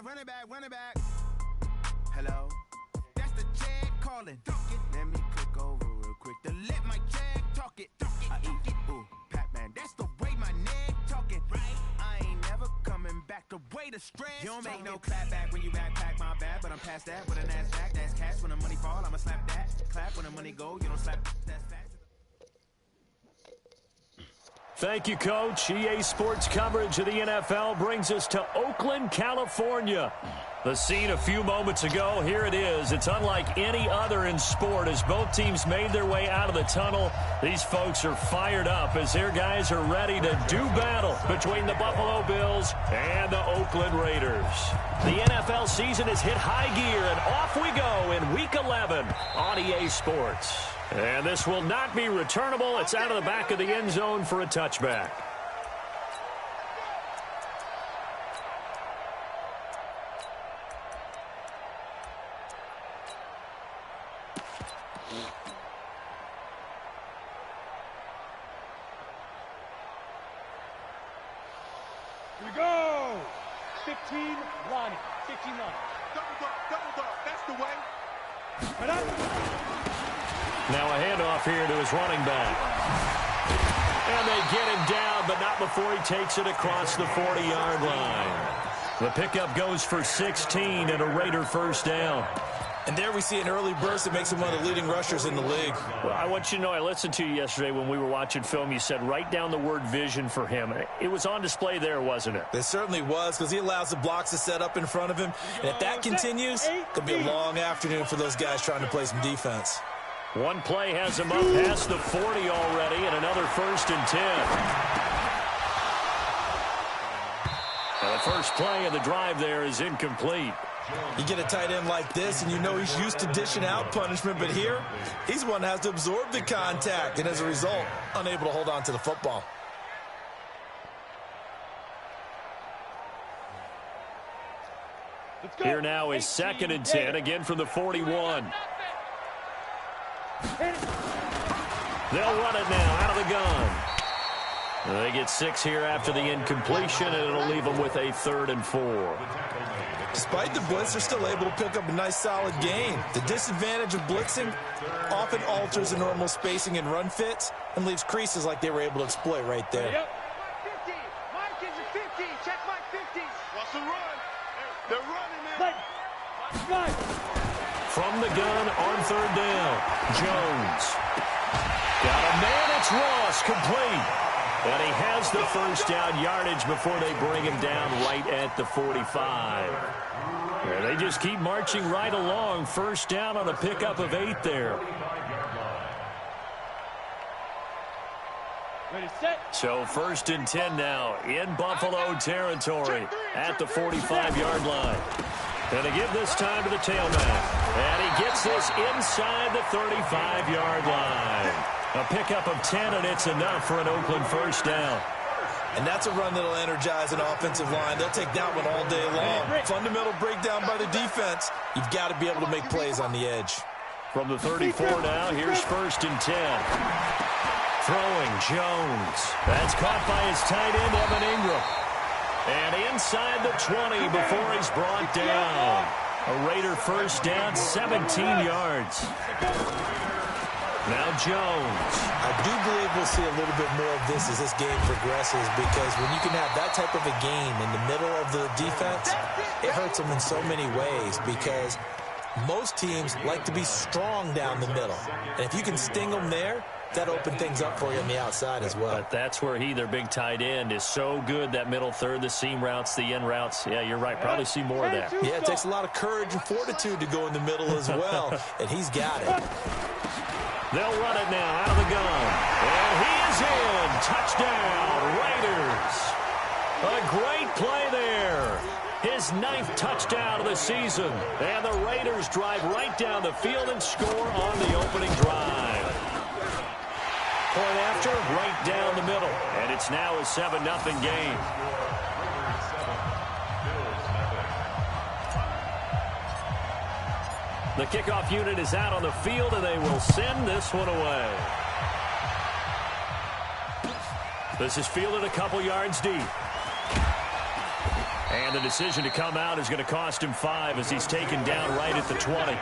run it back. Hello? That's the Jag calling. Let me click over real quick to let my Jag talk it. I eat it, ooh, Pac-Man. That's the way my neck talking. Right? I ain't never coming back the way the stress. You don't make no clap back when you backpack, my bad. But I'm past that with an ass back. That's cash when the money fall. I'ma slap that. Clap when the money go. You don't slap. That's fact. Thank you, Coach. EA Sports coverage of the NFL brings us to Oakland, California. The scene a few moments ago, here it is. It's unlike any other in sport as both teams made their way out of the tunnel. These folks are fired up as their guys are ready to do battle between the Buffalo Bills and the Oakland Raiders. The NFL season has hit high gear, and off we go in Week 11 on EA Sports. And this will not be returnable. It's out of the back of the end zone for a touchback. Here we go. 15 Lonnie. 15 Lonnie. Double dog. That's the way. Right up. Now a handoff here to his running back. And they get him down, but not before he takes it across the 40-yard line. The pickup goes for 16 and a Raider first down. And there we see an early burst that makes him one of the leading rushers in the league. Well, I want you to know, I listened to you yesterday when we were watching film. You said write down the word vision for him. It was on display there, wasn't it? It certainly was, because he allows the blocks to set up in front of him. And if that continues, it'll be a long afternoon for those guys trying to play some defense. One play has him up past the 40 already, and another 1st and 10. Now the first play of the drive there is incomplete. You get a tight end like this, and you know he's used to dishing out punishment, but here, he's one that has to absorb the contact, and as a result, unable to hold on to the football. Here now is 2nd and 10, again from the 41. They'll run it now out of the gun. They get 6 here after the incompletion, and it'll leave them with a 3rd and 4. Despite the blitz, they're still able to pick up a nice solid gain. The disadvantage of blitzing often alters the normal spacing and run fits and leaves creases like they were able to exploit right there. Yep. 50. Mike is a 50. Check Mike 50. What's the run? They're running, man. From the gun on 3rd down, Jones. Got a man, it's Ross, complete. And he has the first down yardage before they bring him down right at the 45. And they just keep marching right along. First down on a pickup of 8 there. Ready, set. So 1st and 10 now in Buffalo territory at the 45-yard line. And to give this time to the tailback. And he gets this inside the 35-yard line. A pickup of 10, and it's enough for an Oakland first down. And that's a run that'll energize an offensive line. They'll take that one all day long. Fundamental breakdown by the defense. You've got to be able to make plays on the edge. From the 34 now, here's 1st and 10. Throwing Jones. That's caught by his tight end, Evan Ingram. And inside the 20 before he's brought down. A Raider first down, 17 yards. Now Jones. I do believe we'll see a little bit more of this as this game progresses, because when you can have that type of a game in the middle of the defense, it hurts them in so many ways, because most teams like to be strong down the middle. And if you can sting them there, that opens things up for you on the outside as well. But that's where their big tight end, is so good, that middle third, the seam routes, the in routes. Yeah, you're right. Probably see more of that. Yeah, it takes a lot of courage and fortitude to go in the middle as well, and he's got it. They'll run it now out of the gun. And he is in. Touchdown, Raiders. A great play there. His 9th touchdown of the season. And the Raiders drive right down the field and score on the opening drive. Point after, right down the middle. And it's now a 7-0 game. The kickoff unit is out on the field, and they will send this one away. This is fielded a couple yards deep. And the decision to come out is going to cost him 5 as he's taken down right at the 20.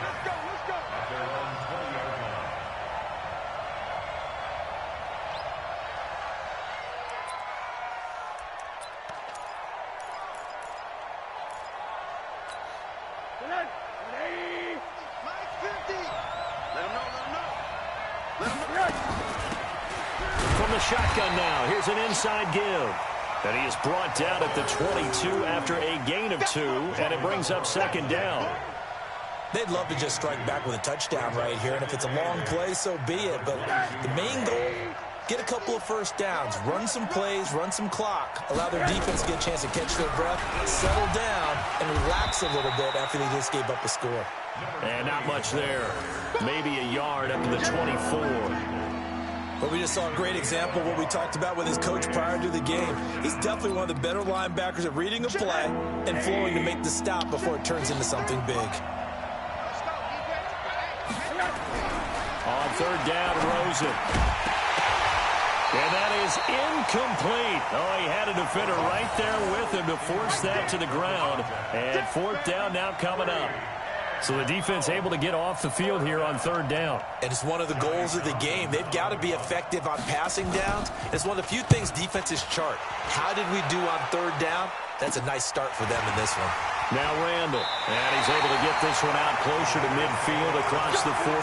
From the shotgun now, here's an inside give. And he is brought down at the 22 after a gain of 2, and it brings up second down. They'd love to just strike back with a touchdown right here, and if it's a long play, so be it. But the main goal, get a couple of first downs, run some plays, run some clock, allow their defense to get a chance to catch their breath, settle down, and relax a little bit after they just gave up a score. And not much there. Maybe a yard up to the 24. But we just saw a great example of what we talked about with his coach prior to the game. He's definitely one of the better linebackers at reading a play and flowing to make the stop before it turns into something big. On third down, Rosen. And that is incomplete. Oh, he had a defender right there with him to force that to the ground. And fourth down now coming up. So the defense able to get off the field here on third down. And it's one of the goals of the game. They've got to be effective on passing downs. It's one of the few things defenses chart. How did we do on third down? That's a nice start for them in this one. Now Randall. And he's able to get this one out closer to midfield across the 45.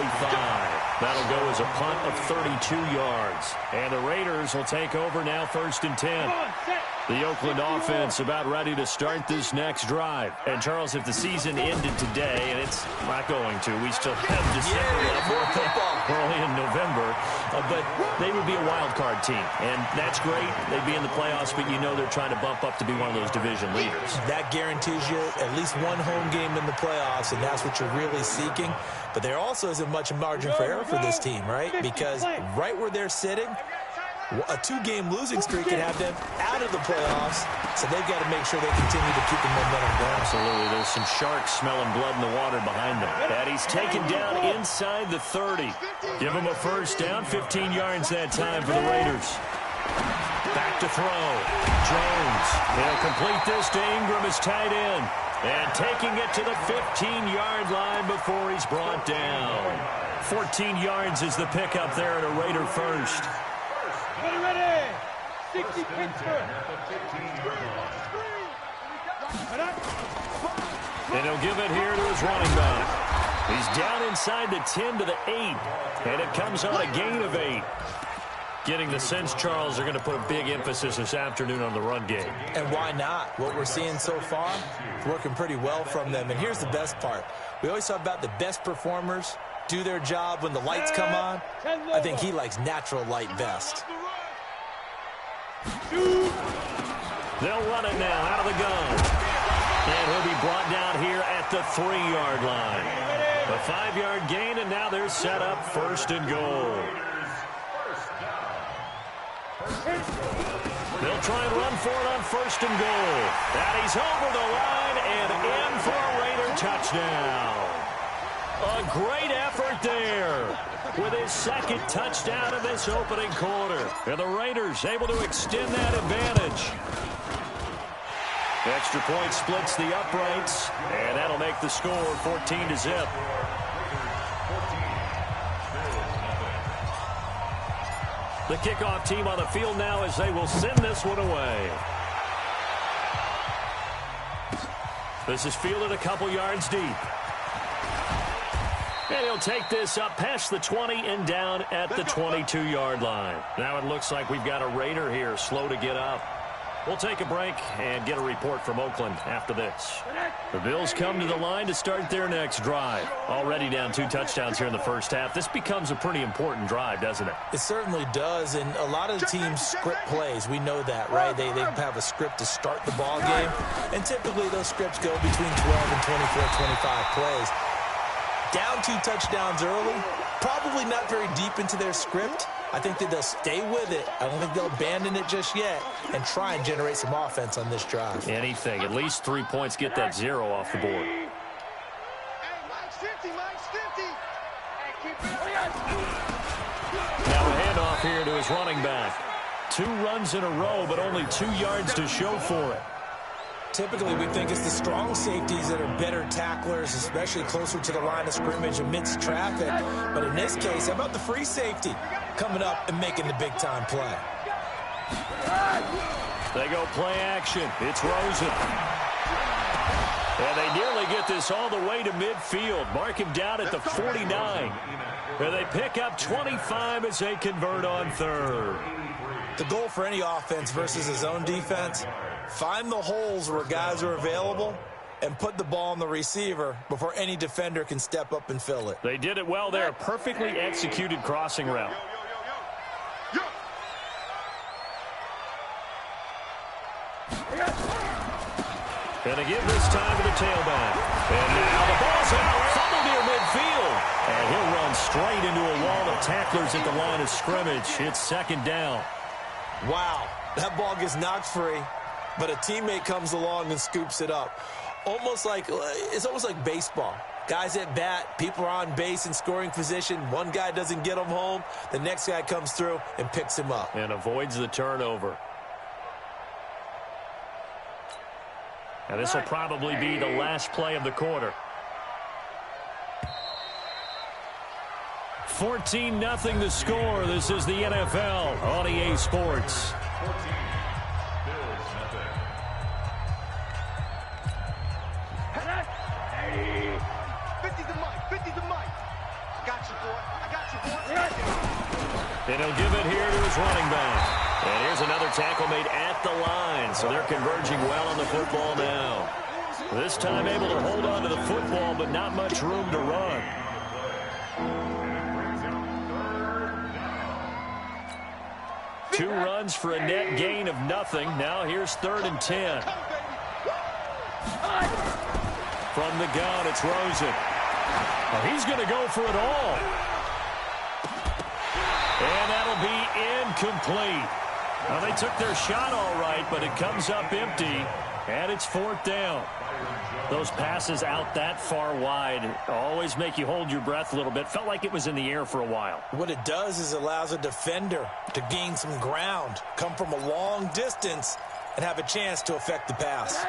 That'll go as a punt of 32 yards. And the Raiders will take over now 1st and 10. The Oakland offense about ready to start this next drive. And, Charles, if the season ended today, and it's not going to, we still have December left, early in November, but they would be a wild card team. And that's great. They'd be in the playoffs, but you know they're trying to bump up to be one of those division leaders. That guarantees you at least one home game in the playoffs, and that's what you're really seeking. But there also isn't much margin for error for this team, right? Because right where they're sitting, a 2-game losing streak can have them out of the playoffs, so they've got to make sure they continue to keep the momentum going. Absolutely. There's some sharks smelling blood in the water behind them. And he's taken down inside the 30. Give him a first down, 15 yards that time for the Raiders. Back to throw. Jones. He'll complete this to Ingram as tight end. And taking it to the 15-yard line before he's brought down. 14 yards is the pickup there at a Raider first. Ready. 60 Pittsburgh. And he'll give it here to his running back. He's down inside the 10 to the 8. And it comes on a gain of 8. Getting the sense, Charles, they're going to put a big emphasis this afternoon on the run game. And why not? What we're seeing so far is working pretty well from them. And here's the best part. We always talk about the best performers do their job when the lights come on. I think he likes natural light vest. They'll run it now out of the gun. And he'll be brought down here at the 3-yard line. A 5-yard gain, and now they're set up 1st and goal. They'll try and run for it on 1st and goal. And he's over the line and in for a Raider touchdown. A great effort there with his 2nd touchdown of this opening quarter. And the Raiders able to extend that advantage. Extra point splits the uprights, and that'll make the score 14-0. The kickoff team on the field now as they will send this one away. This is fielded a couple yards deep. And he'll take this up past the 20 and down at the 22-yard line. Now it looks like we've got a Raider here slow to get up. We'll take a break and get a report from Oakland after this. The Bills come to the line to start their next drive. Already down 2 touchdowns here in the first half. This becomes a pretty important drive, doesn't it? It certainly does, and a lot of the teams script plays. We know that, right? They have a script to start the ball game, and typically those scripts go between 12 and 24, 25 plays. Down 2 touchdowns early, probably not very deep into their script. I think that they'll stay with it. I don't think they'll abandon it just yet and try and generate some offense on this drive. Anything. At least 3 points. Get that 0 off the board. Hey, Mike's 50, Mike's 50. Now a handoff here to his running back. 2 runs in a row, but only 2 yards to show for it. Typically, we think it's the strong safeties that are better tacklers, especially closer to the line of scrimmage amidst traffic. But in this case, how about the free safety coming up and making the big-time play? They go play action. It's Rosen. And they nearly get this all the way to midfield. Mark him down at the 49. And they pick up 25 as they convert on third. The goal for any offense versus his own defense, find the holes where guys are available and put the ball on the receiver before any defender can step up and fill it. They did it well there. Perfectly executed crossing route. And they give this time to the tailback. And now the ball's out. Fumble near midfield. And he'll run straight into a wall of tacklers at the line of scrimmage. It's second down. Wow, that ball gets knocked free, but a teammate comes along and scoops it up. It's almost like baseball. Guys at bat, people are on base in scoring position. One guy doesn't get him home. The next guy comes through and picks him up. And avoids the turnover. And this will probably be the last play of the quarter. 14-0 the score. This is the NFL on EA Sports. 50's the mic. 50's the mic. I got you, boy. I got you, boy. And he'll give it here to his running back. And here's another tackle made at the line. So they're converging well on the football now. This time able to hold on to the football, but not much room to run. Two runs for a net gain of nothing. Now here's 3rd and 10. From the gun, it's Rosen. Well, he's going to go for it all. And that'll be incomplete. Well, they took their shot all right, but it comes up empty, and it's 4th down. Those passes out that far wide always make you hold your breath a little bit. Felt like it was in the air for a while. What it does is it allows a defender to gain some ground, come from a long distance, and have a chance to affect the pass.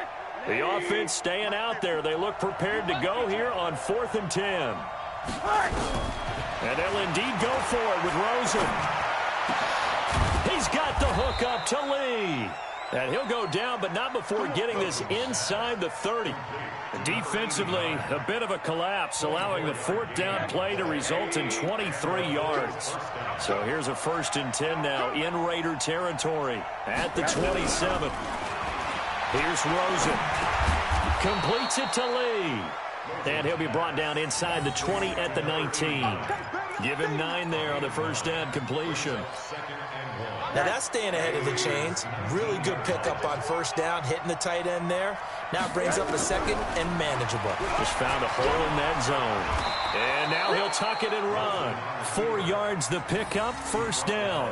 The offense staying out there. They look prepared to go here on 4th and 10. And they'll indeed go for it with Rosen. He's got the hook up to Lee. And he'll go down, but not before getting this inside the 30. Defensively, a bit of a collapse, allowing the 4th down play to result in 23 yards. So here's a 1st and 10 now in Raider territory at the 27. Here's Rosen. Completes it to Lee. And he'll be brought down inside the 20 at the 19. Give him 9 there on the 1st down completion. Now that's staying ahead of the chains. Really good pickup on 1st down, hitting the tight end there. Now brings up a 2nd and manageable. Just found a hole in that zone. And now he'll tuck it and run. 4 yards the pickup, 1st down.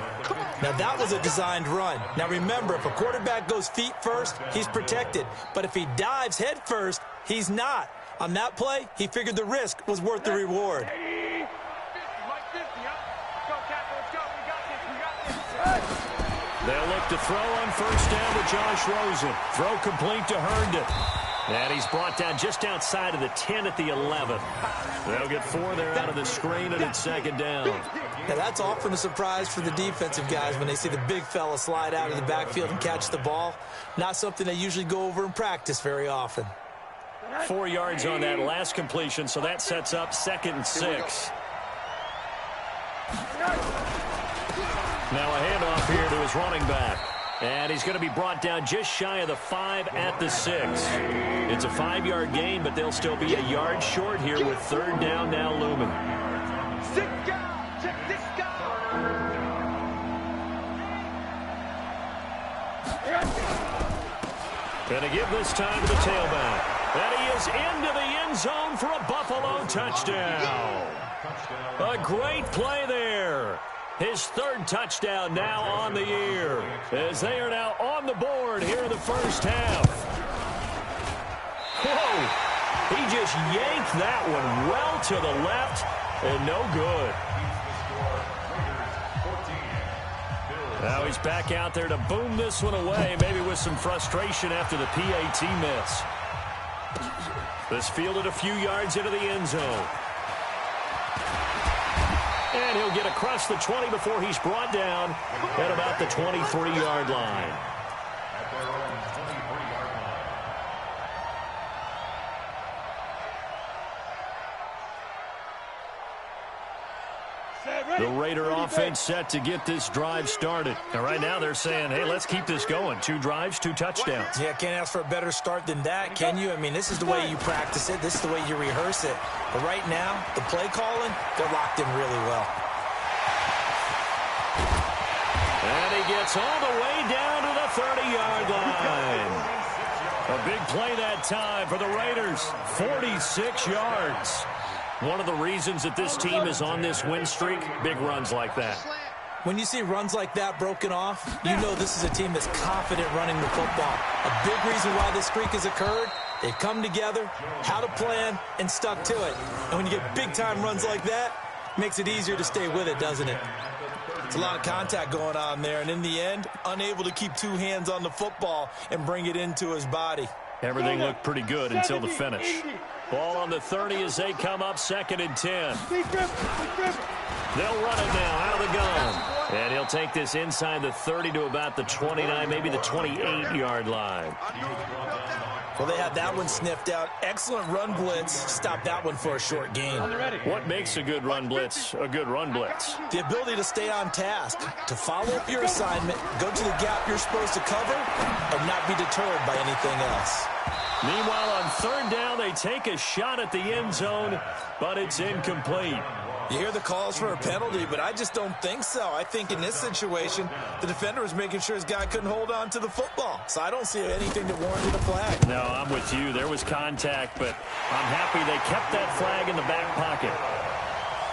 Now that was a designed run. Now remember, if a quarterback goes feet first, he's protected. But if he dives head first, he's not. On that play, he figured the risk was worth the reward. They'll look to throw on 1st down to Josh Rosen. Throw complete to Herndon. And he's brought down just outside of the 10 at the 11. They'll get 4 there out of the screen, and it's 2nd down. Now that's often a surprise for the defensive guys when they see the big fella slide out of the backfield and catch the ball. Not something they usually go over in practice very often. 4 yards on that last completion, so that sets up 2nd and 6. Now a handoff here to his running back. And he's going to be brought down just shy of the 5 at the 6. It's a 5-yard gain, but they'll still be a yard short here with 3rd down now looming. Check this guy. Going to give this time to the tailback. And he is into the end zone for a Buffalo touchdown. A great play there. His 3rd touchdown now on the year, as they are now on the board here in the 1st half. Whoa! He just yanked that one well to the left, and no good. Now he's back out there to boom this one away, maybe with some frustration after the PAT miss. This fielded a few yards into the end zone. And he'll get across the 20 before he's brought down at about the 23-yard line. The Raider offense set to get this drive started. And right now they're saying, hey, let's keep this going. 2 drives, 2 touchdowns. Yeah, can't ask for a better start than that, can you? I mean, this is the way you practice it. This is the way you rehearse it. But right now, the play calling, they're locked in really well. And he gets all the way down to the 30-yard line. A big play that time for the Raiders. 46 yards. One of the reasons that this team is on this win streak, big runs like that. When you see runs like that broken off, you know this is a team that's confident running the football. A big reason why this streak has occurred, they've come together, had a plan, and stuck to it. And when you get big-time runs like that, it makes it easier to stay with it, doesn't it? It's a lot of contact going on there, and in the end, unable to keep 2 hands on the football and bring it into his body. Everything looked pretty good until the finish. Ball on the 30 as they come up 2nd and 10. They'll run it now out of the gun. And he'll take this inside the 30 to about the 29, maybe the 28-yard line. Well, they had that one sniffed out. Excellent run blitz. Stop that one for a short gain. What makes a good run blitz a good run blitz? The ability to stay on task, to follow up your assignment, go to the gap you're supposed to cover, and not be deterred by anything else. Meanwhile, on 3rd down, they take a shot at the end zone, but it's incomplete. You hear the calls for a penalty, but I just don't think so. I think in this situation, the defender was making sure his guy couldn't hold on to the football. So I don't see anything that warranted a flag. No, I'm with you. There was contact, but I'm happy they kept that flag in the back pocket.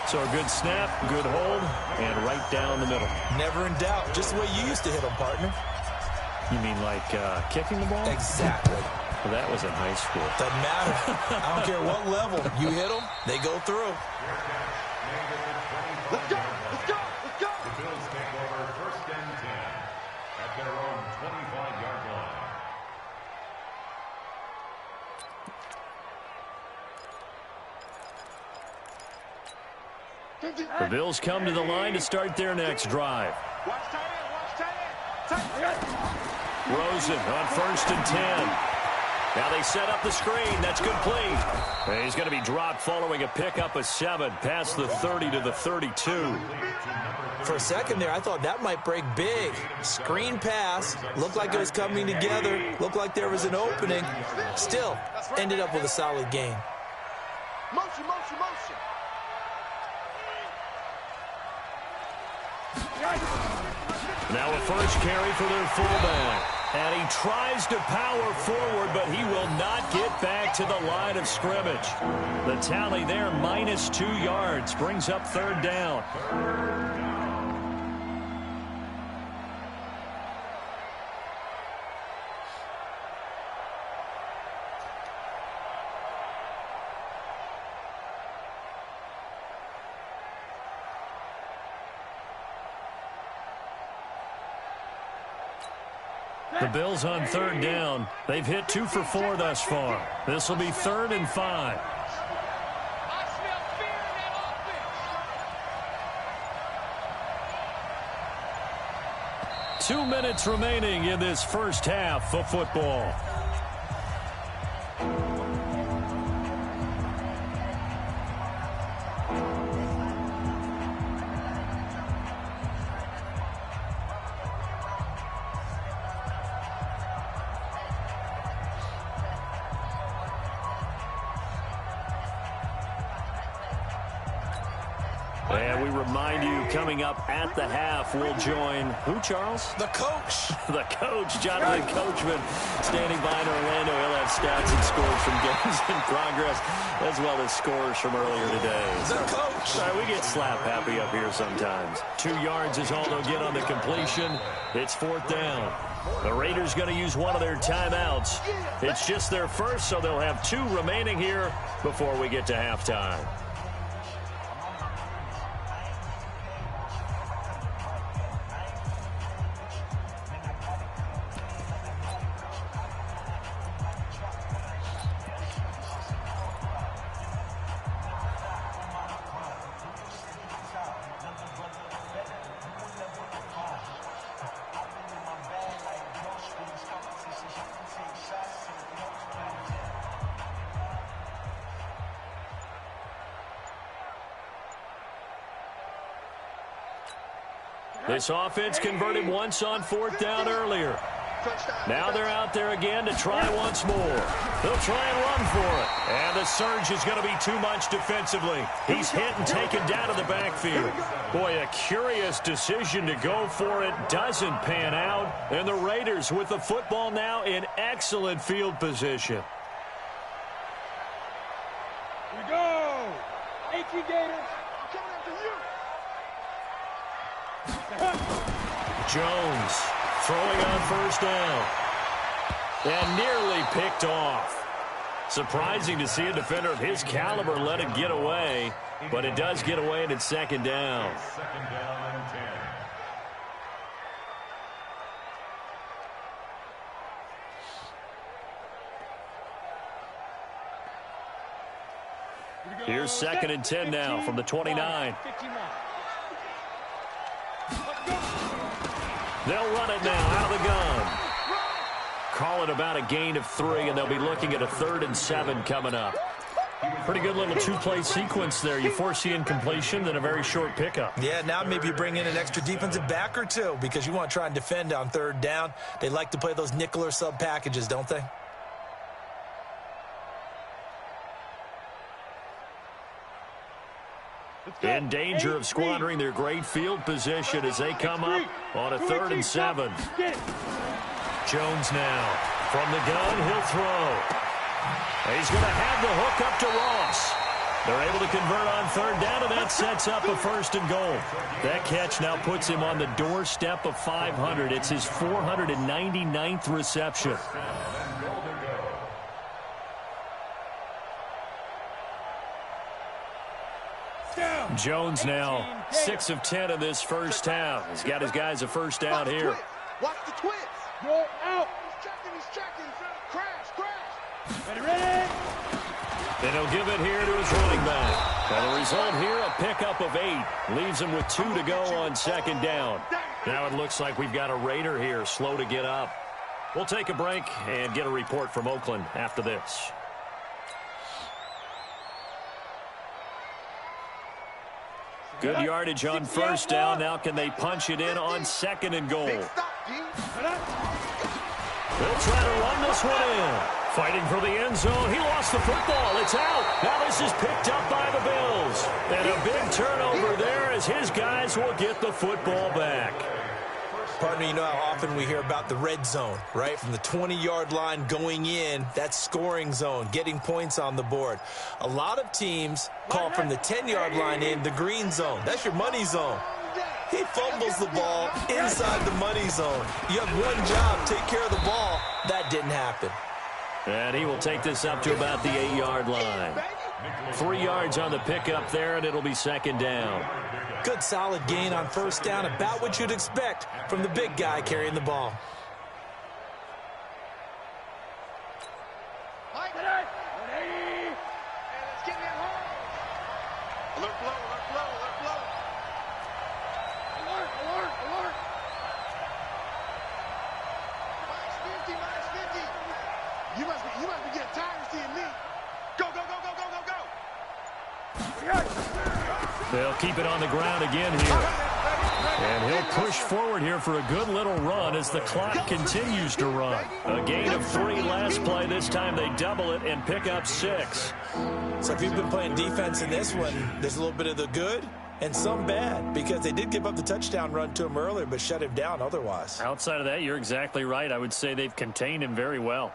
So a good snap, good hold, and right down the middle. Never in doubt. Just the way you used to hit them, partner. You mean like kicking the ball? Exactly. Well, that was in high school. Doesn't matter. I don't care what level. You hit them, they go through. Let's go! Let's go! Let's go! The Bills take over 1st and 10 at their own 25-yard line. The Bills come to the line to start their next drive. Watch tight end! Watch tight end! Rosen on 1st and 10. Now they set up the screen. That's complete. And he's going to be dropped following a pickup of 7 past the 30 to the 32. For a second there, I thought that might break big. Screen pass. Looked like it was coming together. Looked like there was an opening. Still, ended up with a solid gain. Motion, motion, motion! Now a first carry for their fullback. And he tries to power forward, but he will not get back to the line of scrimmage. The tally there, -2 yards, brings up 3rd down. The Bills on 3rd down. They've hit 2 for 4 thus far. This will be 3rd and 5. I smell fear in that offense! 2 minutes remaining in this first half of football. And we remind you, coming up at the half, we'll join who, Charles? The coach. The coach, Jonathan Coachman, standing by in Orlando. He'll have stats and scores from games in progress, as well as scores from earlier today. The coach. Sorry, we get slap happy up here sometimes. 2 yards is all they'll get on the completion. It's 4th down. The Raiders going to use one of their timeouts. It's just their first, so they'll have 2 remaining here before we get to halftime. This offense converted once on 4th down earlier. Now they're out there again to try once more. They'll try and run for it. And the surge is going to be too much defensively. He's hit and taken down to the backfield. Boy, a curious decision to go for it. Doesn't pan out. And the Raiders with the football now in excellent field position. Here we go. 18 Gators. Jones throwing on 1st down. And nearly picked off. Surprising to see a defender of his caliber let it get away. But it does get away and it's 2nd down. 2nd down and 10. Here's 2nd and 10 now from the 29. They'll run it now out of the gun. Call it about a gain of 3, and they'll be looking at a 3rd and 7 coming up. Pretty good little 2-play sequence there. You force the incompletion, then a very short pickup. Yeah, now maybe you bring in an extra defensive back or 2 because you want to try and defend on 3rd down. They like to play those nickel or sub packages, don't they? In danger of squandering their great field position as they come up on a 3rd and 7. Jones now from the gun. He'll throw. He's going to have the hook up to Ross. They're able to convert on 3rd down, and that sets up a 1st and goal. That catch now puts him on the doorstep of 500. It's his 499th reception. Jones now 6 of 10 in this 1st half. He's got his guys a 1st down here. Watch the twist. Go out. He's checking. Crash. Ready. And he'll give it here to his running back. And the result here, a pickup of 8. Leaves him with 2 to go on 2nd down. Now it looks like we've got a Raider here slow to get up. We'll take a break and get a report from Oakland after this. Good yardage on 1st down. Now can they punch it in on 2nd and goal? They'll try to run this one in. Fighting for the end zone. He lost the football. It's out. Now this is picked up by the Bills. And a big turnover there as his guys will get the football back. Partner, you know how often we hear about the red zone, right? From the 20-yard line going in, that's scoring zone, getting points on the board. A lot of teams call from the 10-yard line in the green zone. That's your money zone. He fumbles the ball inside the money zone. You have one job, take care of the ball. That didn't happen. And he will take this up to about the 8-yard line. 3 yards on the pickup there, and it'll be 2nd down. Good solid gain on 1st down, about what you'd expect from the big guy carrying the ball. You must be getting tired of seeing me. Go. They'll keep it on the ground again here. And he'll push forward here for a good little run as the clock continues to run. A gain of 3 last play. This time they double it and pick up 6. So if you've been playing defense in this one, there's a little bit of the good and some bad, because they did give up the touchdown run to him earlier but shut him down otherwise. Outside of that, you're exactly right. I would say they've contained him very well.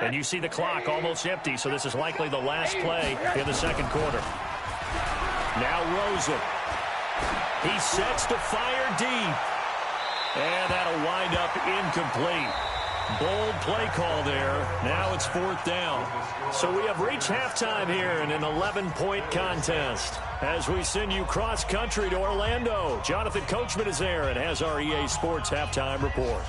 And you see the clock almost empty, so this is likely the last play in the 2nd quarter. Now Rosen. He sets to fire deep. And that'll wind up incomplete. Bold play call there. Now it's 4th down. So we have reached halftime here in an 11-point contest. As we send you cross-country to Orlando, Jonathan Coachman is there and has our EA Sports halftime report.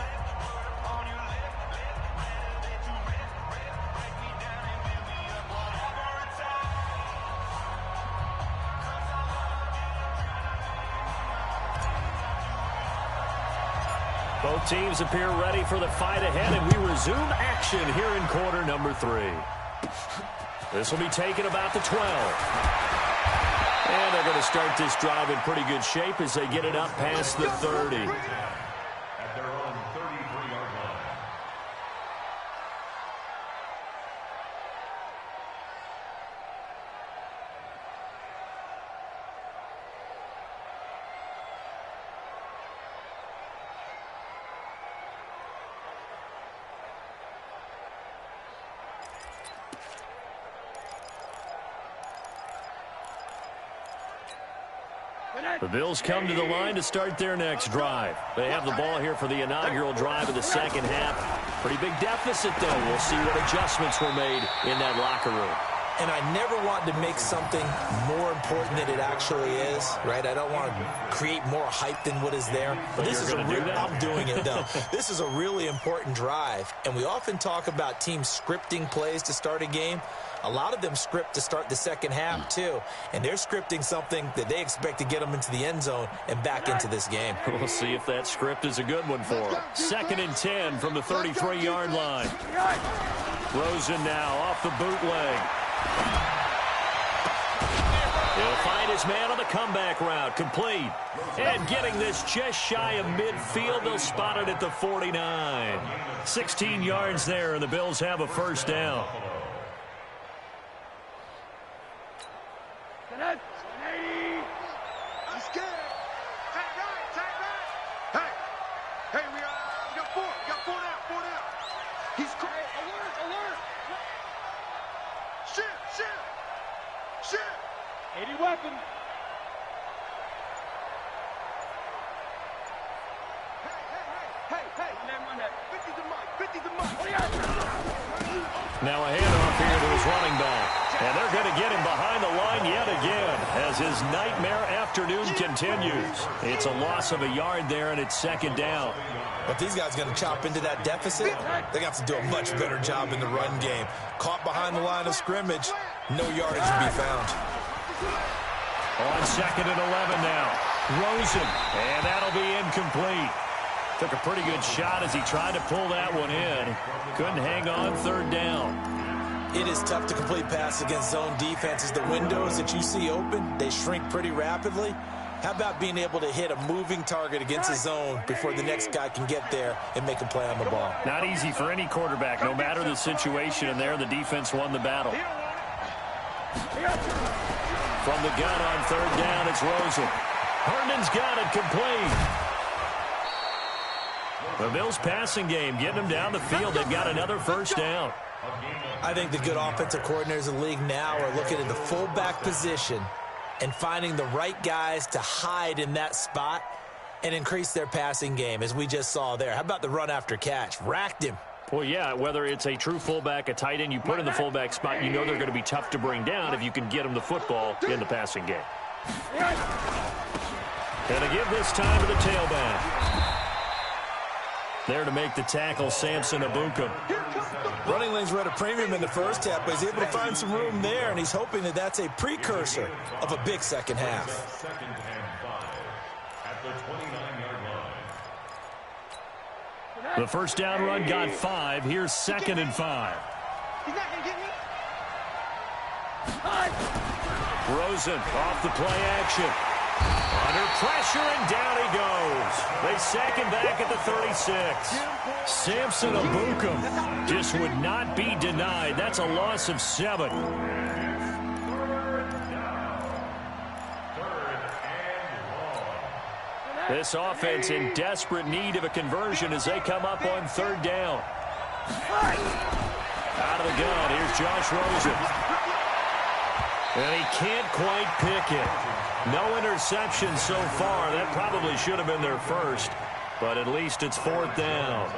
Both teams appear ready for the fight ahead, and we resume action here in quarter number 3. This will be taken about the 12. And they're going to start this drive in pretty good shape as they get it up past the 30. At their own 33-yard line. The Bills come to the line to start their next drive. They have the ball here for the inaugural drive of the second half. Pretty big deficit, though. We'll see what adjustments were made in that locker room. And I never want to make something more important than it actually is, right? I don't want to create more hype than what is there. But this is I'm doing it, though. This is a really important drive. And we often talk about teams scripting plays to start a game. A lot of them script to start the second half, too. And they're scripting something that they expect to get them into the end zone and back into this game. We'll see if that script is a good one for them. 2nd and 10 from the 33-yard line. Rosen now off the bootleg. He'll find his man on the comeback route. Complete. And getting this just shy of midfield. They'll spot it at the 49. 16 yards there, and the Bills have a first down. He's scared. Tight right. Hey, we got 4. Got 4 down. He's great. Alert. Shit. 80 weapon. Hey. Run that. 50 to Mike. Now a handoff here to his running back. And they're going to get him behind the line yet again as his nightmare afternoon continues. It's a loss of a yard there, and it's 2nd down. But these guys are going to chop into that deficit. They got to do a much better job in the run game. Caught behind the line of scrimmage. No yardage to be found. On 2nd and 11 now. Rosen, and that'll be incomplete. Took a pretty good shot as he tried to pull that one in. Couldn't hang on 3rd down. It is tough to complete passes against zone defenses. The windows that you see open, they shrink pretty rapidly. How about being able to hit a moving target against a zone before the next guy can get there and make a play on the ball? Not easy for any quarterback, no matter the situation, and there the defense won the battle. From the gun on 3rd down, it's Rosen. Herndon's got it complete. The Bills' passing game getting them down the field. They've got another first down. I think the good offensive coordinators in the league now are looking at the fullback position and finding the right guys to hide in that spot and increase their passing game, as we just saw there. How about the run after catch? Racked him. Well, yeah, whether it's a true fullback, a tight end you put in the fullback spot, you know they're going to be tough to bring down if you can get them the football in the passing game. Going to give this time to the tailback. There to make the tackle, Samson Abuka. Running lanes were at a premium in the first half, but he's able to find some room there, and he's hoping that that's a precursor of a big second half. 2nd and 5 at the 29-yard line. The first down run got 5. Here's 2nd and 5. He's not going to get me. Rosen off the play action. Under pressure, and down he goes. They sack him back at the 36. Samson Abuka just would not be denied. That's a loss of 7. This offense in desperate need of a conversion as they come up on 3rd down. Out of the gun, here's Josh Rosen. And he can't quite pick it. No interception so far. That probably should have been their first, but at least it's 4th down.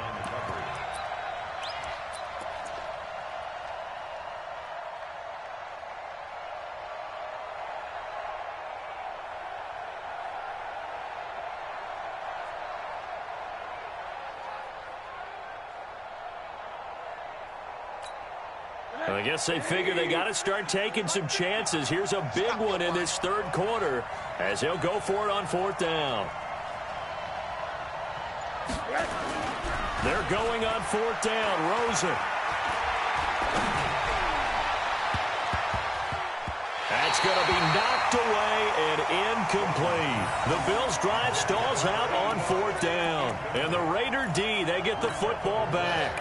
I guess they figure they got to start taking some chances. Here's a big one in this 3rd quarter as he'll go for it on 4th down. They're going on 4th down. Rosen. That's It's going to be knocked away and incomplete. The Bills' drive stalls out on 4th down. And the Raider D, they get the football back.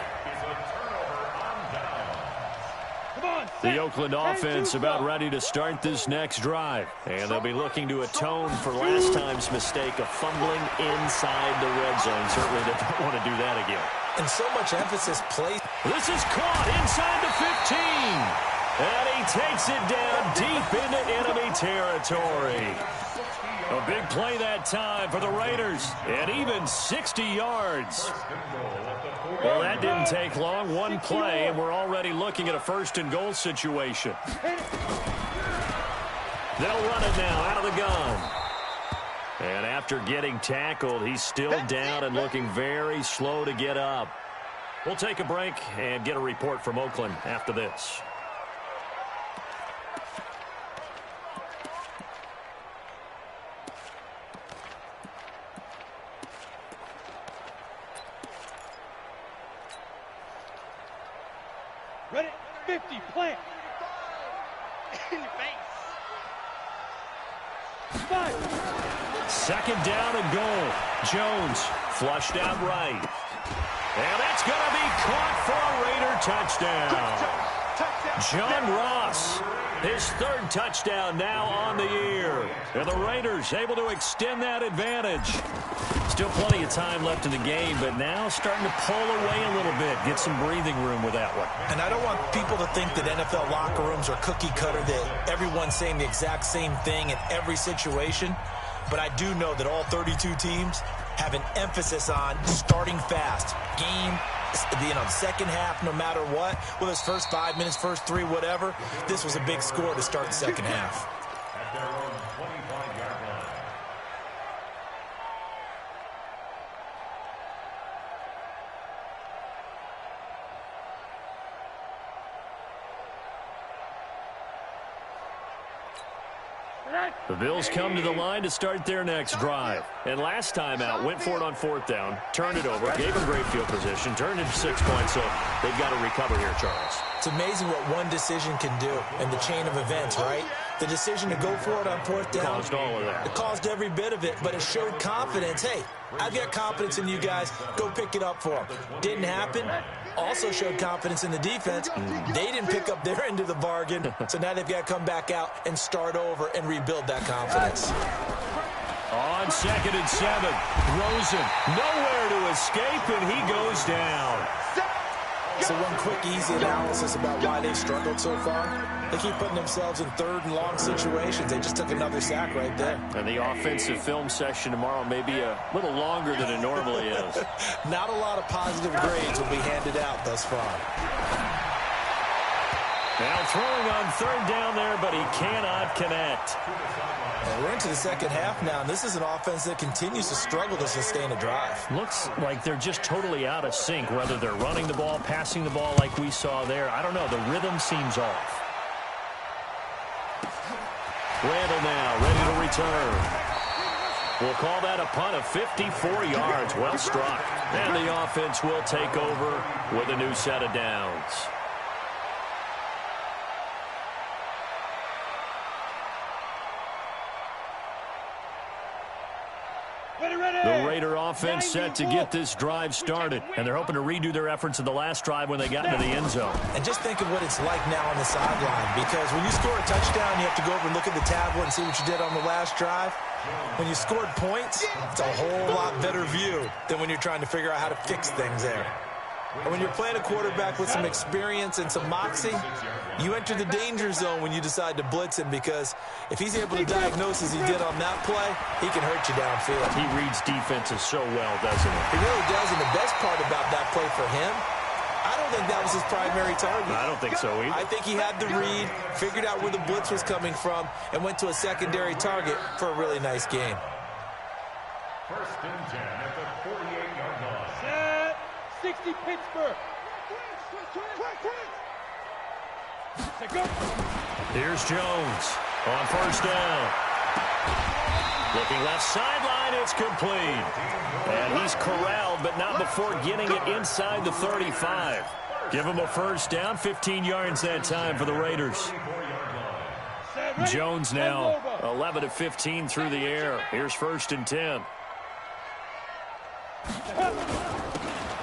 The Oakland offense about ready to start this next drive. And they'll be looking to atone for last time's mistake of fumbling inside the red zone. Certainly they don't want to do that again. And so much emphasis placed. This is caught inside the 15. And he takes it down deep into enemy territory. A big play that time for the Raiders. And even 60 yards. Well, that didn't take long. One play, and we're already looking at a 1st and goal situation. They'll run it now out of the gun. And after getting tackled, he's still down and looking very slow to get up. We'll take a break and get a report from Oakland after this. Ready? 50, plant. In your face. 5. 2nd down and goal. Jones flushed out right. And that's going to be caught for a Raider touchdown. John Ross, his 3rd touchdown now on the year. And the Raiders able to extend that advantage. Still plenty of time left in the game, but now starting to pull away a little bit, get some breathing room with that one. And I don't want people to think that NFL locker rooms are cookie cutter, that everyone's saying the exact same thing in every situation. But I do know that all 32 teams have an emphasis on starting fast. Game, second half, no matter what. Whether it's first 5 minutes, first 3, whatever. This was a big score to start the second half. At their own 25-yard line. The Bills come to the line to start their next drive. And last time out, went for it on 4th down, turned it over, gave them great field position, turned into 6 points, so they've got to recover here, Charles. It's amazing what one decision can do in the chain of events, right? The decision to go for it on 4th down. Caused all of that. It caused every bit of it, but it showed confidence. Hey, I've got confidence in you guys. Go pick it up for them. Didn't happen. Also showed confidence in the defense. They didn't pick up their end of the bargain, so now they've got to come back out and start over and rebuild that confidence. On 2nd and 7, Rosen nowhere to escape, and he goes down. So one quick, easy analysis about why they've struggled so far. They keep putting themselves in 3rd and long situations. They just took another sack right there. And the offensive film session tomorrow may be a little longer than it normally is. Not a lot of positive grades will be handed out thus far. Now throwing on 3rd down there, but he cannot connect. And we're into the second half now, and this is an offense that continues to struggle to sustain a drive. Looks like they're just totally out of sync, whether they're running the ball, passing the ball like we saw there. I don't know. The rhythm seems off. Randall now ready to return. We'll call that a punt of 54 yards. Well struck. And the offense will take over with a new set of downs. The Raider offense set to get this drive started, and they're hoping to redo their efforts in the last drive when they got into the end zone. And just think of what it's like now on the sideline, because when you score a touchdown, you have to go over and look at the tablet and see what you did on the last drive. When you scored points, it's a whole lot better view than when you're trying to figure out how to fix things there. And when you're playing a quarterback with some experience and some moxie, you enter the danger zone when you decide to blitz him, because if he's able to diagnose as he did on that play, he can hurt you downfield. He reads defenses so well, doesn't he? He really does, and the best part about that play for him, I don't think that was his primary target. I don't think so either. I think he had the read, figured out where the blitz was coming from, and went to a secondary target for a really nice game. 1st and 10 at the 48-yard line. Set. 60 Pittsburgh. Here's Jones on 1st down. Looking left sideline, it's complete. And he's corralled, but not before getting it inside the 35. Give him a 1st down, 15 yards that time for the Raiders. Jones now 11 of 15 through the air. Here's 1st and 10.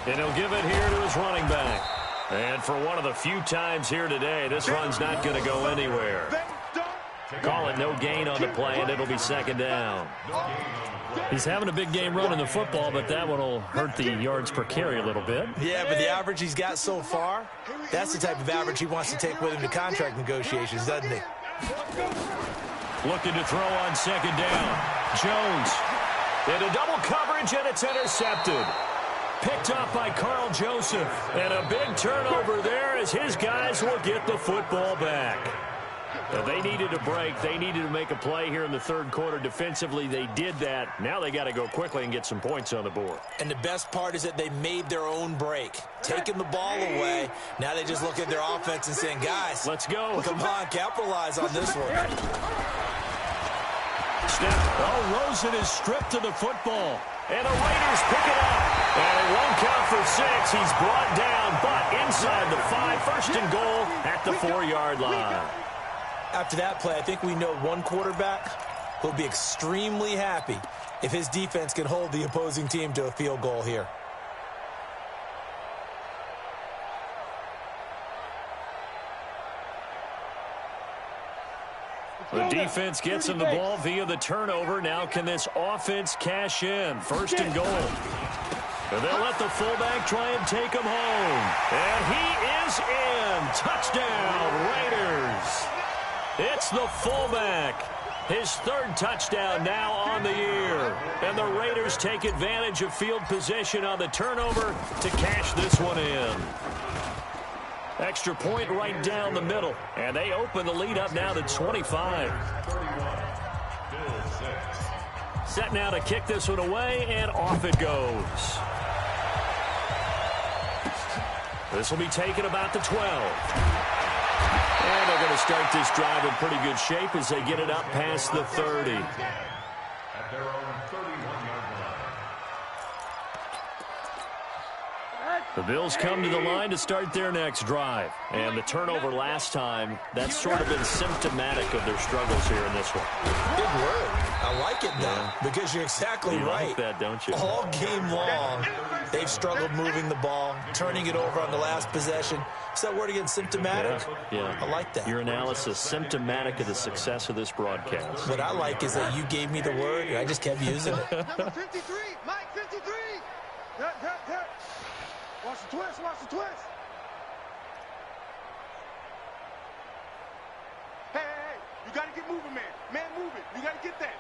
And he'll give it here to his running back. And for one of the few times here today, this run's not going to go anywhere. Call it no gain on the play, and it'll be 2nd down. He's having a big game running the football, but that one will hurt the yards per carry a little bit. Yeah, but the average he's got so far, that's the type of average he wants to take with him to contract negotiations, doesn't he? Looking to throw on 2nd down. Jones into double coverage, and it's intercepted. Picked up by Carl Joseph. And a big turnover there as his guys will get the football back. They needed a break. They needed to make a play here in the 3rd quarter. Defensively, they did that. Now they got to go quickly and get some points on the board. And the best part is that they made their own break. Taking the ball away. Now they just look at their offense and saying, guys, let's go. Come on, capitalize on this one. Rosen is stripped to the football. And the Raiders pick it up. And it won't count for 6. He's brought down, but inside the 5. 1st and goal at the 4-yard line. After that play, I think we know one quarterback who'll be extremely happy if his defense can hold the opposing team to a field goal here. The defense gets him the ball via the turnover. Now can this offense cash in? 1st and goal. And they'll let the fullback try and take him home. And he is in. Touchdown, Raiders. It's the fullback. His 3rd touchdown now on the year. And the Raiders take advantage of field position on the turnover to cash this one in. Extra point right down the middle. And they open the lead up now to 25. Set now to kick this one away, and off it goes. This will be taken about the 12. And they're going to start this drive in pretty good shape as they get it up past the 30. At their own 31-yard line. The Bills come to the line to start their next drive. And the turnover last time, that's sort of been symptomatic of their struggles here in this one. Big word. I like it, though, because you're exactly right. Like that, don't you? All game long, they've struggled moving the ball, turning it over on the last possession. Is that word again, symptomatic? Yeah. I like that. Your analysis, symptomatic of the success of this broadcast. What I like is that you gave me the word, and I just kept using it. Number 53, Mike 53. Watch the twist, watch the twist. Hey, you got to get moving, man. Man, move it. You got to get that.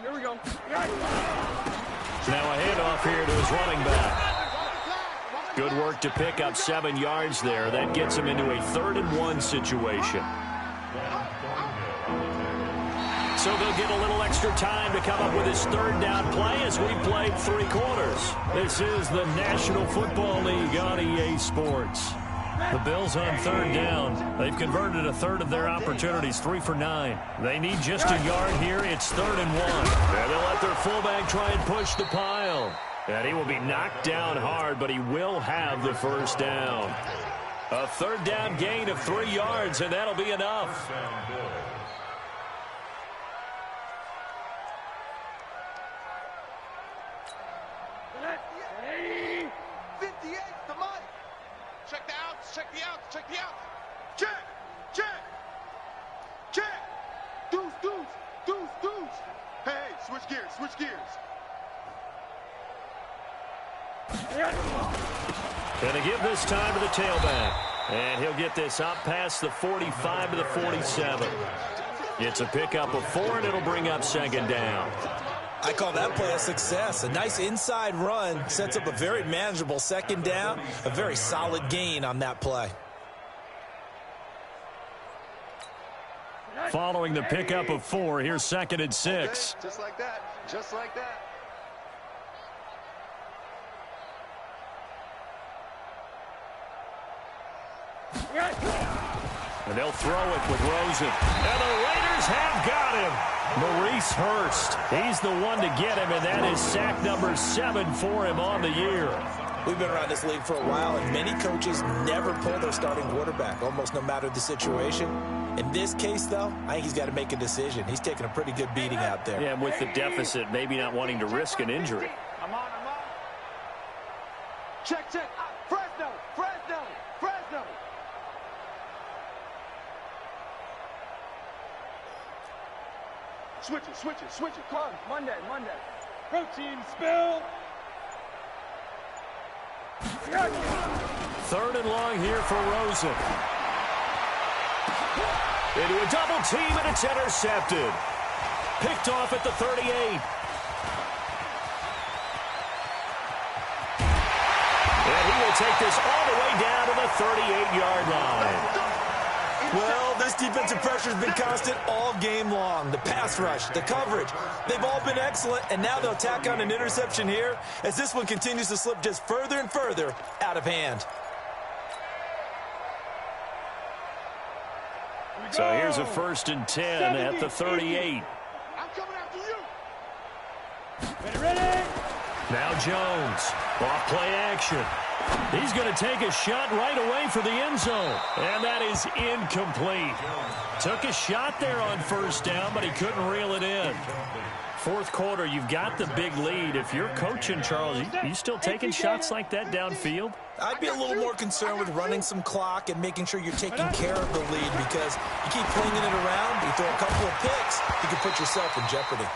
Here we go. Now a handoff here to his running back. Good work to pick up 7 yards there. That gets him into a 3rd and 1 situation. So they'll get a little extra time to come up with his 3rd down play as we played 3 quarters. This is the National Football League on EA Sports. The Bills on 3rd down. They've converted a 1/3 of their opportunities, 3 for 9. They need just a yard here. It's 3rd and 1. And they'll let their fullback try and push the pile. And he will be knocked down hard, but he will have the 1st down. A 3rd down gain of 3 yards, and that'll be enough. 58 to Mike. Check the outs, check the outs, check the outs. Check. Deuce. Hey, switch gears. And to give this time to the tailback. And he'll get this up past the 45 to the 47. It's a pickup of 4, and it'll bring up 2nd down. I call that play a success. A nice inside run sets up a very manageable 2nd down. A very solid gain on that play. Following the pickup of 4, here's 2nd and 6. Just like that. And they'll throw it with Rosen. And the Raiders have got him. Maurice Hurst. He's the one to get him, and that is sack number 7 for him on the year. We've been around this league for a while, and many coaches never pull their starting quarterback, almost no matter the situation. In this case, though, I think he's got to make a decision. He's taking a pretty good beating out there. Yeah, with the deficit, maybe not wanting to risk an injury. I'm on. Check. Fresno. Switch it. Come on. Monday. Protein spill. Third and long here for Rosen. Into a double team, and it's intercepted. Picked off at the 38. And he will take this all the way down to the 38-yard line. Well, this defensive pressure has been constant all game long. The pass rush, the coverage, they've all been excellent, and now they'll tack on an interception here as this one continues to slip just further and further out of hand. So here's a 1st and 10 at the 38. I'm coming after you. Ready. Now Jones, off play action. He's going to take a shot right away for the end zone. And that is incomplete. Took a shot there on 1st down, but he couldn't reel it in. 4th quarter, you've got the big lead. If you're coaching, Charles, you still taking shots like that downfield? I'd be a little more concerned with running some clock and making sure you're taking care of the lead, because you keep flinging it around, you throw a couple of picks, you can put yourself in jeopardy.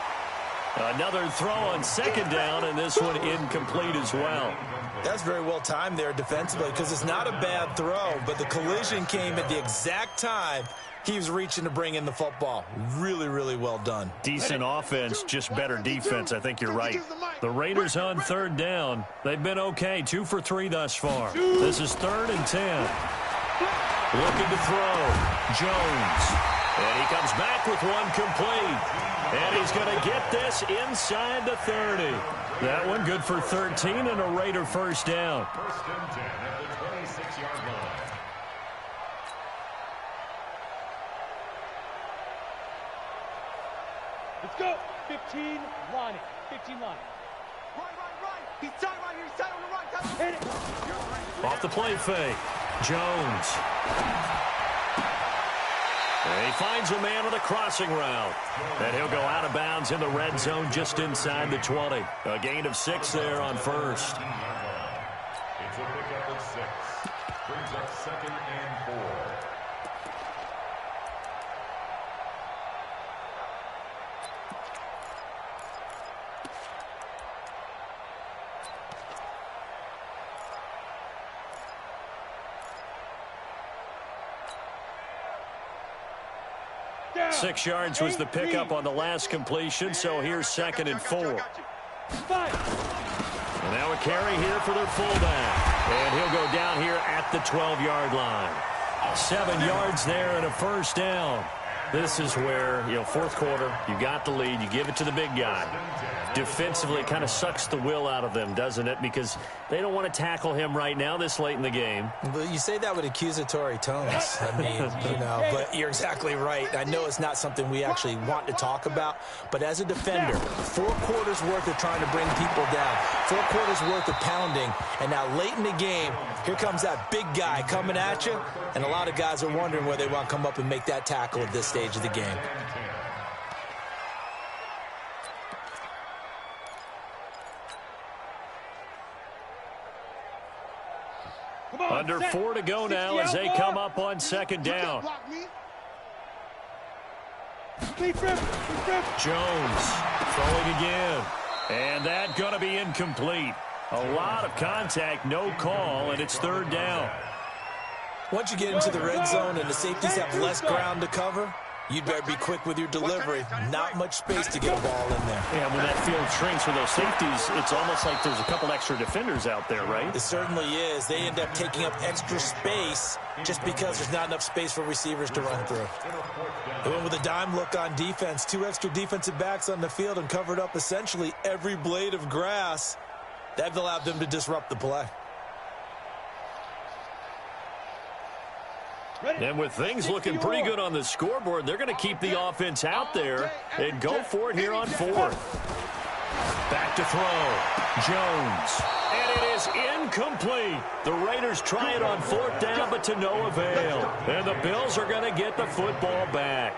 Another throw on 2nd down, and this one incomplete as well. That's very well timed there defensively, because it's not a bad throw, but the collision came at the exact time he was reaching to bring in the football. Really, really well done. Decent offense, just better defense. I think you're right. The Raiders on 3rd down. They've been okay, 2 for 3 thus far. This is 3rd and 10. Looking to throw. Jones. And he comes back with one complete. And he's going to get this inside the 30. That one good for 13 and a Raider 1st down. 1st and 10 at the 26-yard line. Let's go. 15 Lonnie. Right. He's tight right here. He's tight on the right. Hit it. Off the play fake. Jones. And he finds a man on a crossing route. And he'll go out of bounds in the red zone just inside the 20. A gain of 6 there on 1st. It's a pickup of 6. Brings up 2nd and 4. Down. 6 yards was the pickup on the last completion, so here's 2nd and 4. And now a carry here for their fullback. And he'll go down here at the 12-yard line. 7 yards there and a 1st down. This is where, 4th quarter, you got the lead, you give it to the big guy. Defensively, it kind of sucks the will out of them, doesn't it? Because they don't want to tackle him right now this late in the game. Well, you say that with accusatory tones. I mean, but you're exactly right. I know it's not something we actually want to talk about, but as a defender, 4 quarters worth of trying to bring people down, 4 quarters worth of pounding, and now late in the game, here comes that big guy coming at you, and a lot of guys are wondering where they want to come up and make that tackle at this stage of the game. Under 4 to go now as they come up on 2nd down. Jones throwing again. And that going to be incomplete. A lot of contact, no call, and it's 3rd down. Once you get into the red zone and the safeties have less ground to cover, you'd better be quick with your delivery. Not much space to get a ball in there. Yeah, when that field shrinks with those safeties, it's almost like there's a couple extra defenders out there, right? It certainly is. They end up taking up extra space just because there's not enough space for receivers to run through. They went with a dime look on defense. 2 extra defensive backs on the field and covered up essentially every blade of grass. That allowed them to disrupt the play. And with things looking pretty good on the scoreboard, they're going to keep the offense out there and go for it here on 4th. Back to throw. Jones. And it is incomplete. The Raiders try it on 4th down, but to no avail. And the Bills are going to get the football back.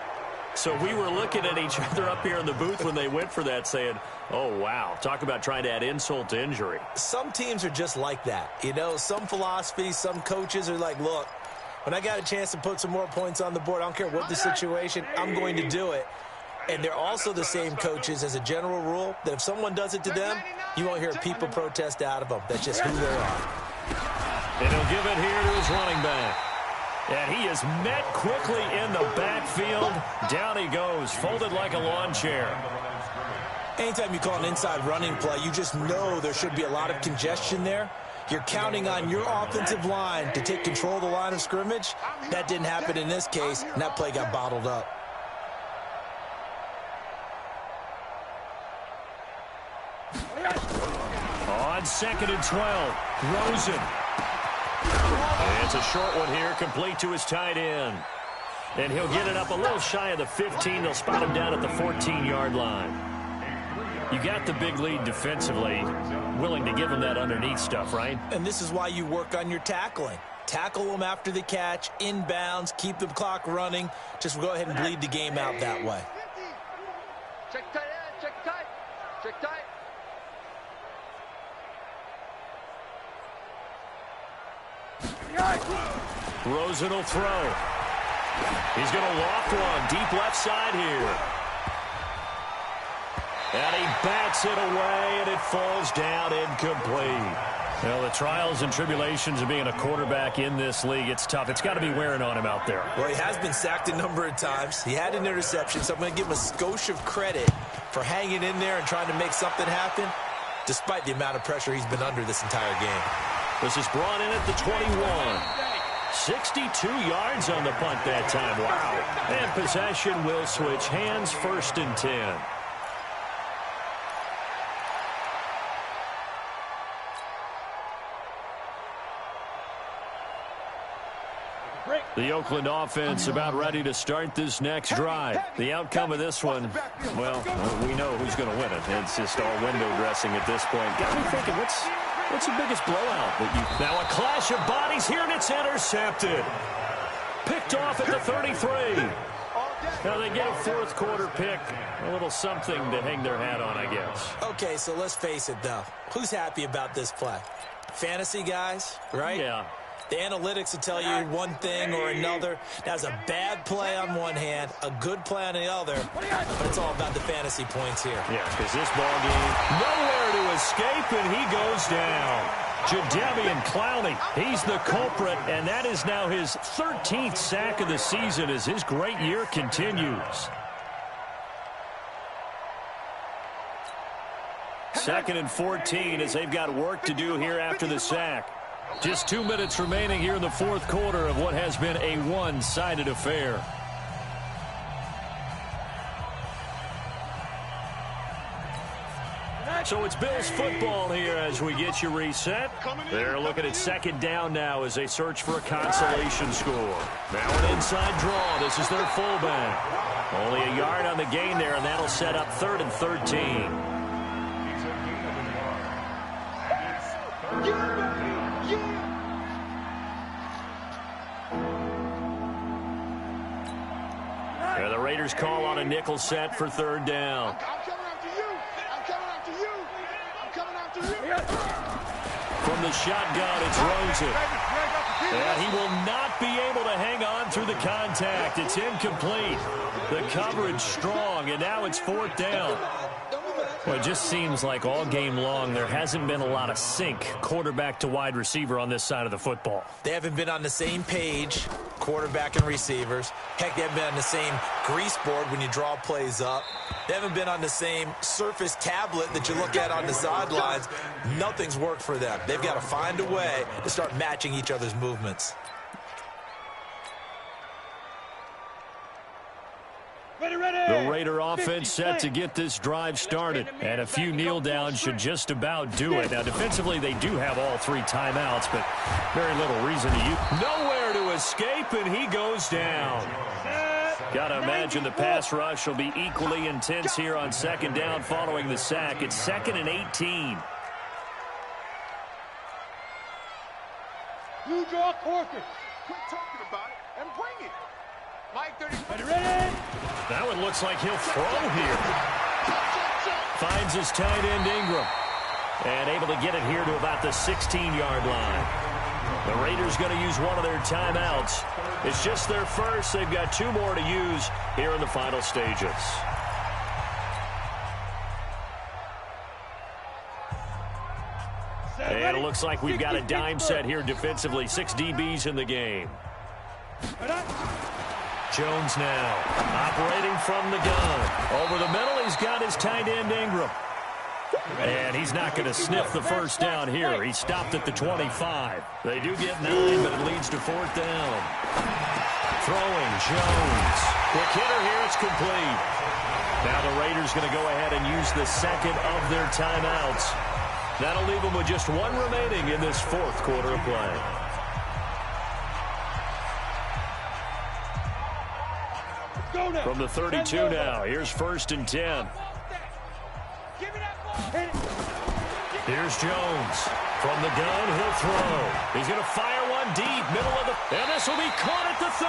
So we were looking at each other up here in the booth when they went for that saying, oh, wow, talk about trying to add insult to injury. Some teams are just like that. You know, some philosophies, some coaches are like, look, when I got a chance to put some more points on the board, I don't care what the situation, I'm going to do it. And they're also the same coaches as a general rule that if someone does it to them, you won't hear people protest out of them. That's just who they are. And he'll give it here to his running back. And he is met quickly in the backfield. Down he goes, folded like a lawn chair. Anytime you call an inside running play, you just know there should be a lot of congestion there. You're counting on your offensive line to take control of the line of scrimmage. That didn't happen in this case, and that play got bottled up. On 2nd and 12, Rosen. It's a short one here, complete to his tight end. And he'll get it up a little shy of the 15. They'll spot him down at the 14-yard line. You got the big lead defensively, willing to give him that underneath stuff, right? And this is why you work on your tackling. Tackle them after the catch, inbounds, keep the clock running. Just go ahead and bleed the game out that way. Check tight end, check tight. Check tight. Rosen will throw. He's going to loft one deep left side here. And he bats it away, and it falls down incomplete. Well, the trials and tribulations of being a quarterback in this league, it's tough. It's got to be wearing on him out there. Well, he has been sacked a number of times. He had an interception, so I'm going to give him a skosh of credit for hanging in there and trying to make something happen, despite the amount of pressure he's been under this entire game. This is brought in at the 21. 62 yards on the punt that time. Wow. And possession will switch hands, 1st and 10. The Oakland offense about ready to start this next drive. The outcome of this one, well, we know who's going to win it. It's just all window dressing at this point. Got me thinking, what's the biggest blowout that you... Now a clash of bodies here, and it's intercepted. Picked off at the 33. Now they get a 4th quarter pick. A little something to hang their hat on, I guess. Okay, so let's face it, though. Who's happy about this play? Fantasy guys, right? Yeah. The analytics will tell you one thing or another. That's a bad play on one hand, a good play on the other, but it's all about the fantasy points here. Yeah, because this ball game, nowhere to escape, and he goes down. Jadeveon Clowney, he's the culprit, and that is now his 13th sack of the season as his great year continues. 2nd and 14 as they've got work to do here after the sack. Just 2 minutes remaining here in the 4th quarter of what has been a one-sided affair. So it's Bills football here as we get you reset. They're looking at 2nd down now as they search for a consolation score. Now an inside draw. This is their fullback. Only a yard on the gain there, and that'll set up 3rd and 13. The Raiders call on a nickel set for 3rd down. I'm coming after you. I'm coming after you. I'm coming after you. From the shotgun, it's Rosen. And he will not be able to hang on through the contact. It's incomplete. The coverage strong, and now it's 4th down. Well, it just seems like all game long there hasn't been a lot of sync quarterback to wide receiver on this side of the football. They haven't been on the same page, quarterback and receivers. Heck, they haven't been on the same grease board when you draw plays up. They haven't been on the same Surface tablet that you look at on the sidelines. Nothing's worked for them. They've got to find a way to start matching each other's movements. The Raider offense set to get this drive started, and a few kneel downs should just about do it. Now, defensively, they do have all 3 timeouts, but very little reason to use. Nowhere to escape, and he goes down. Got to imagine the pass rush will be equally intense here on second down following the sack. It's 2nd and 18. You draw courses. Quit talking about it and bring it. Mike 30. Ready? That one looks like he'll throw here. Finds his tight end Ingram. And able to get it here to about the 16-yard line. The Raiders going to use one of their timeouts. It's just their first. They've got 2 more to use here in the final stages. And it looks like we've got a dime set here defensively. 6 DBs in the game. Jones now operating from the gun. Over the middle, he's got his tight end Ingram. And he's not going to sniff the first down here. He stopped at the 25. They do get 9, but it leads to 4th down. Throwing, Jones. Quick hitter here, it's complete. Now the Raiders going to go ahead and use the second of their timeouts. That'll leave them with just 1 remaining in this 4th quarter of play. From the 32 now, here's 1st and 10. Here's Jones. From the gun, he'll throw. He's going to fire one deep, middle of the... And this will be caught at the 30.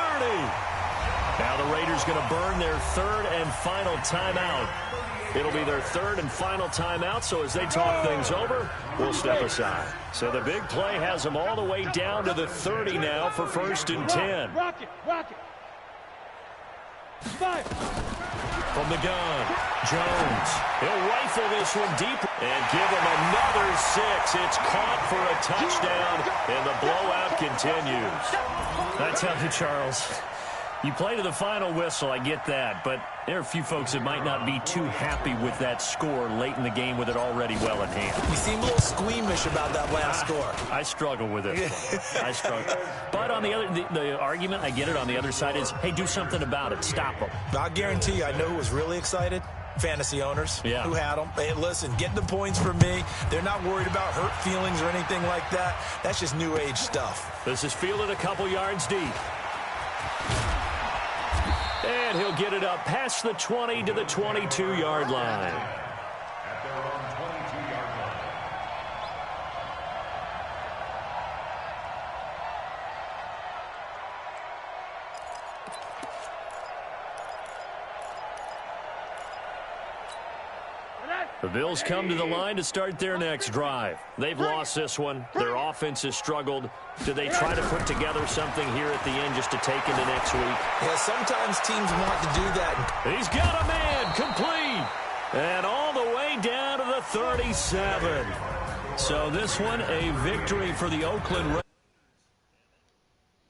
Now the Raiders going to burn their 3rd and final timeout. It'll be their 3rd and final timeout, so as they talk things over, we'll step aside. So the big play has them all the way down to the 30 now for 1st and 10. Rocket. Fire. From the gun, Jones. He'll rifle this one deep and give him another 6. It's caught for a touchdown, and the blowout continues. I tell you, Charles, you play to the final whistle, I get that, but there are a few folks that might not be too happy with that score late in the game with it already well in hand. You seem a little squeamish about that last score. I struggle with it. I struggle. But on the other, the argument, I get it, on the other side is, hey, do something about it. Stop them. I guarantee you, I know who was really excited. Fantasy owners who had them. Hey, listen, getting the points for me. They're not worried about hurt feelings or anything like that. That's just new age stuff. This is fielded a couple yards deep. And he'll get it up past the 20 to the 22-yard line. At their own 22-yard line. The Bills come to the line to start their next drive. They've lost this one. Their offense has struggled. Do they try to put together something here at the end just to take into next week? Yeah, sometimes teams want to do that. He's got a man complete. And all the way down to the 37. So this one, a victory for the Oakland Raiders.